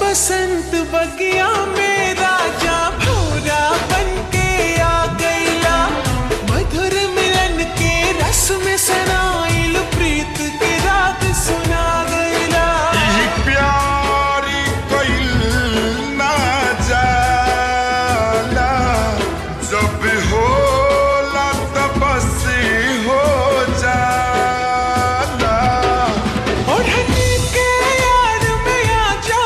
बसंत बगिया में राजा भौरा बन के आ गईला। मधुर मिलन के रस में सनाइल प्रीत के राग सुना गईला। प्यारी कइल ना जाला, जब होला तब से हो जाला। ओढ़नी के यार में आ जा,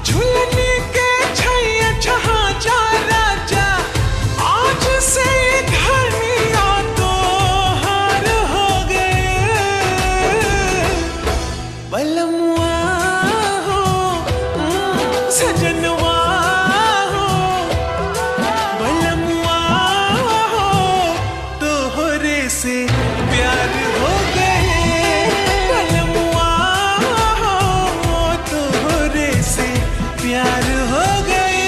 झुलनी के छैया छहा जा राजा। आज से धनिया तो हार हो गए। बलमुआ हो सजनवा हो, बलमुआ हो तोहरे से प्यार हो गए। बलमुआ हो तोहरे से प्यार हो गए।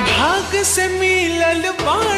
भाग से मिलल बाण